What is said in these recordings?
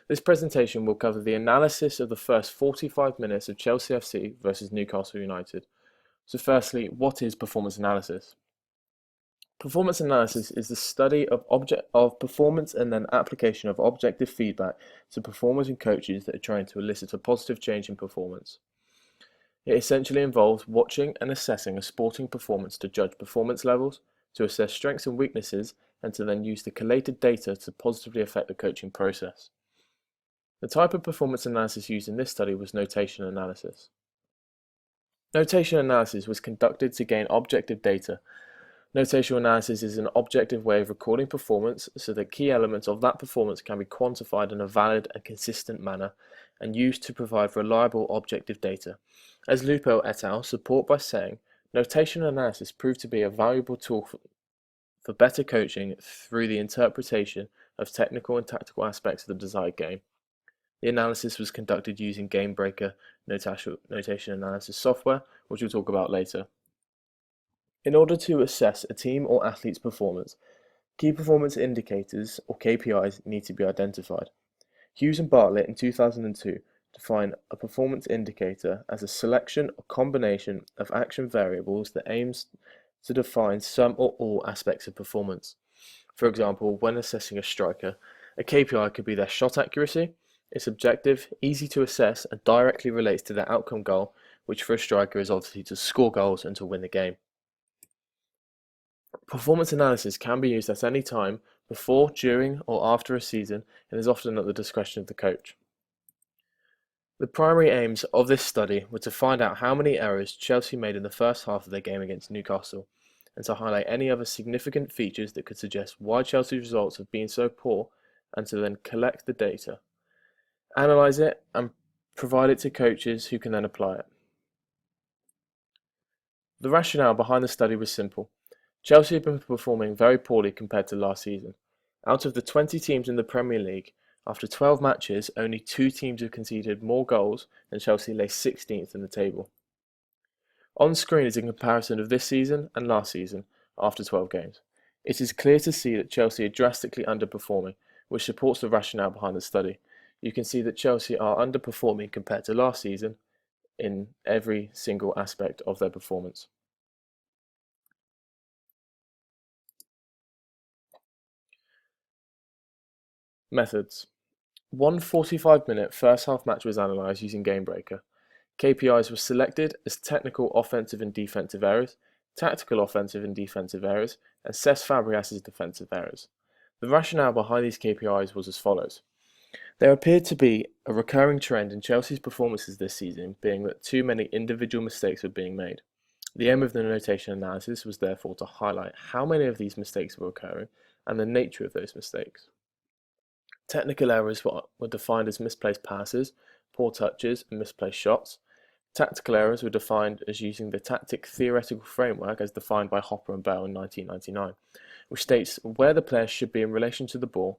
This presentation will cover the analysis of the first 45 minutes of Chelsea FC versus Newcastle United. So firstly, what is performance analysis? Performance analysis is the study of performance and then application of objective feedback to performers and coaches that are trying to elicit a positive change in performance. It essentially involves watching and assessing a sporting performance to judge performance levels, to assess strengths and weaknesses, and to then use the collated data to positively affect the coaching process. The type of performance analysis used in this study was notation analysis. Notation analysis was conducted to gain objective data. Notational analysis is an objective way of recording performance so that key elements of that performance can be quantified in a valid and consistent manner and used to provide reliable objective data. As Lupo et al. Support by saying, notational analysis proved to be a valuable tool for better coaching through the interpretation of technical and tactical aspects of the desired game. The analysis was conducted using Game Breaker notation analysis software, which we'll talk about later. In order to assess a team or athlete's performance, key performance indicators, or KPIs, need to be identified. Hughes and Bartlett in 2002 define a performance indicator as a selection or combination of action variables that aims to define some or all aspects of performance. For example, when assessing a striker, a KPI could be their shot accuracy. It's objective, easy to assess, and directly relates to their outcome goal, which for a striker is obviously to score goals and to win the game. Performance analysis can be used at any time, before, during, or after a season, and is often at the discretion of the coach. The primary aims of this study were to find out how many errors Chelsea made in the first half of their game against Newcastle, and to highlight any other significant features that could suggest why Chelsea's results have been so poor, and to then collect the data, analyse it, and provide it to coaches who can then apply it. The rationale behind the study was simple. Chelsea had been performing very poorly compared to last season. Out of the 20 teams in the Premier League, after 12 matches, only 2 teams have conceded more goals, and Chelsea lay 16th in the table. On screen is a comparison of this season and last season, after 12 games. It is clear to see that Chelsea are drastically underperforming, which supports the rationale behind the study. You can see that Chelsea are underperforming compared to last season in every single aspect of their performance. Methods. One 45-minute first half match was analysed using Game Breaker. KPIs were selected as technical offensive and defensive errors, tactical offensive and defensive errors, and Cesc Fabregas' defensive errors. The rationale behind these KPIs was as follows. There appeared to be a recurring trend in Chelsea's performances this season, being that too many individual mistakes were being made. The aim of the notation analysis was therefore to highlight how many of these mistakes were occurring and the nature of those mistakes. Technical errors were defined as misplaced passes, poor touches, and misplaced shots. Tactical errors were defined as using the tactic theoretical framework as defined by Hopper and Bell in 1999, which states where the player should be in relation to the ball,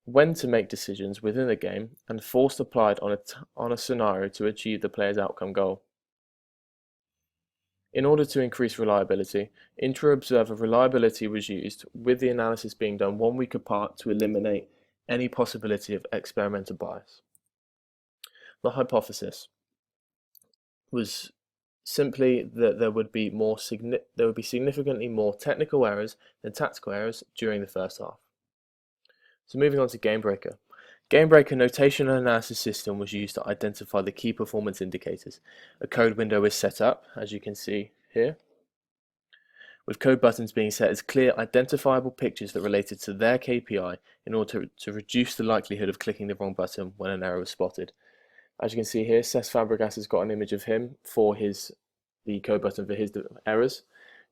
when to make decisions within the game, and force applied on a scenario to achieve the player's outcome goal. In order to increase reliability, intra-observer reliability was used, with the analysis being done 1 week apart to eliminate any possibility of experimental bias. The hypothesis was simply that there would be significantly more technical errors than tactical errors during the first half. So moving on to Game Breaker. Game Breaker notation and analysis system was used to identify the key performance indicators. A code window is set up, as you can see here, with code buttons being set as clear, identifiable pictures that related to their KPI in order to reduce the likelihood of clicking the wrong button when an error was spotted. As you can see here, Cesc Fabregas has got an image of him for the code button for his errors.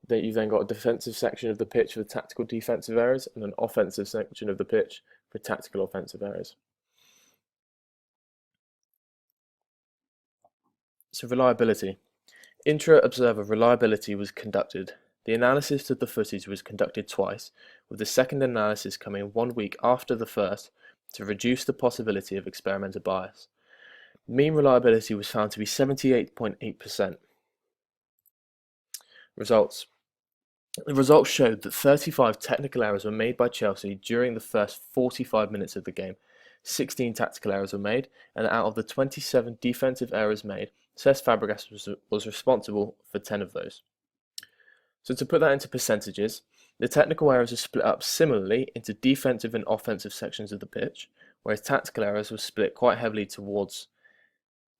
Then you've then got a defensive section of the pitch for tactical defensive errors and an offensive section of the pitch for tactical offensive errors. So reliability. Intra-observer reliability was conducted. The analysis of the footage was conducted twice, with the second analysis coming 1 week after the first to reduce the possibility of experimental bias. Mean reliability was found to be 78.8%. Results. The results showed that 35 technical errors were made by Chelsea during the first 45 minutes of the game. 16 tactical errors were made, and out of the 27 defensive errors made, Cesc Fabregas was responsible for 10 of those. So to put that into percentages, the technical errors are split up similarly into defensive and offensive sections of the pitch, whereas tactical errors were split quite heavily towards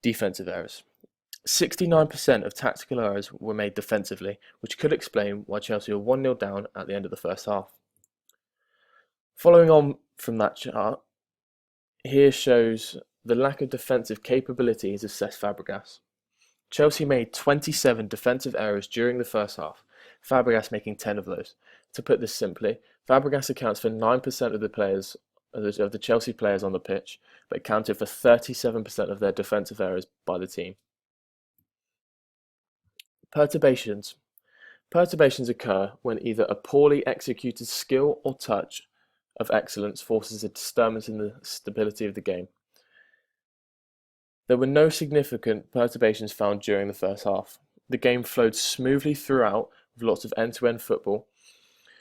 defensive errors. 69% of tactical errors were made defensively, which could explain why Chelsea were 1-0 down at the end of the first half. Following on from that chart, here shows the lack of defensive capabilities of Cesc Fabregas. Chelsea made 27 defensive errors during the first half, Fabregas making 10 of those. To put this simply, Fabregas accounts for 9% of the Chelsea players on the pitch, but accounted for 37% of their defensive errors by the team. Perturbations. Perturbations occur when either a poorly executed skill or touch of excellence forces a disturbance in the stability of the game. There were no significant perturbations found during the first half. The game flowed smoothly throughout with lots of end-to-end football.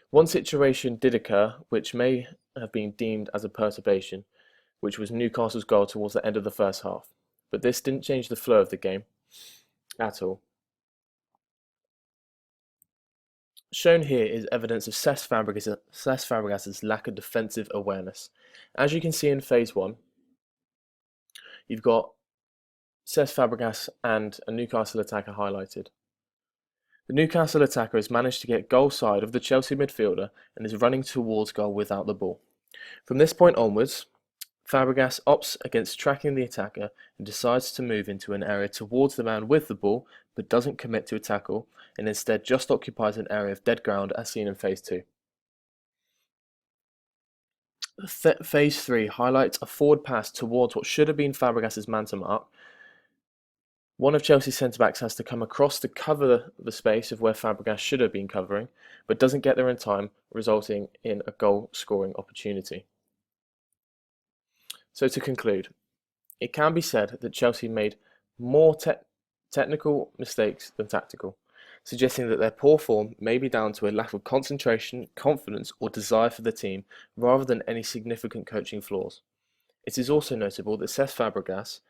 One situation did occur which may have been deemed as a perturbation, which was Newcastle's goal towards the end of the first half, but this didn't change the flow of the game at all. Shown here is evidence of Cesc Fabregas' lack of defensive awareness. As you can see in phase 1, you've got Cesc Fabregas and a Newcastle attacker highlighted. The Newcastle attacker has managed to get goal side of the Chelsea midfielder and is running towards goal without the ball. From this point onwards, Fabregas opts against tracking the attacker and decides to move into an area towards the man with the ball, but doesn't commit to a tackle and instead just occupies an area of dead ground as seen in phase 2. Phase 3 highlights a forward pass towards what should have been Fabregas' man to mark. One of Chelsea's centre-backs has to come across to cover the space of where Fabregas should have been covering, but doesn't get there in time, resulting in a goal-scoring opportunity. So to conclude, it can be said that Chelsea made more technical mistakes than tactical, suggesting that their poor form may be down to a lack of concentration, confidence, or desire for the team, rather than any significant coaching flaws. It is also notable that Cesc Fabregas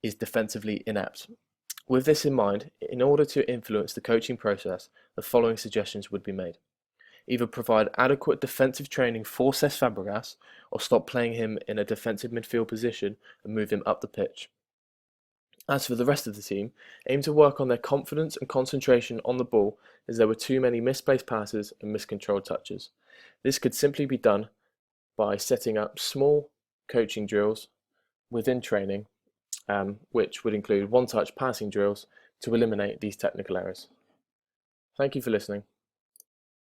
is defensively inept. With this in mind, in order to influence the coaching process, the following suggestions would be made. Either provide adequate defensive training for Cesc Fabregas, or stop playing him in a defensive midfield position and move him up the pitch. As for the rest of the team, aim to work on their confidence and concentration on the ball, as there were too many misplaced passes and miscontrolled touches. This could simply be done by setting up small coaching drills within training, which would include one-touch passing drills to eliminate these technical errors. Thank you for listening.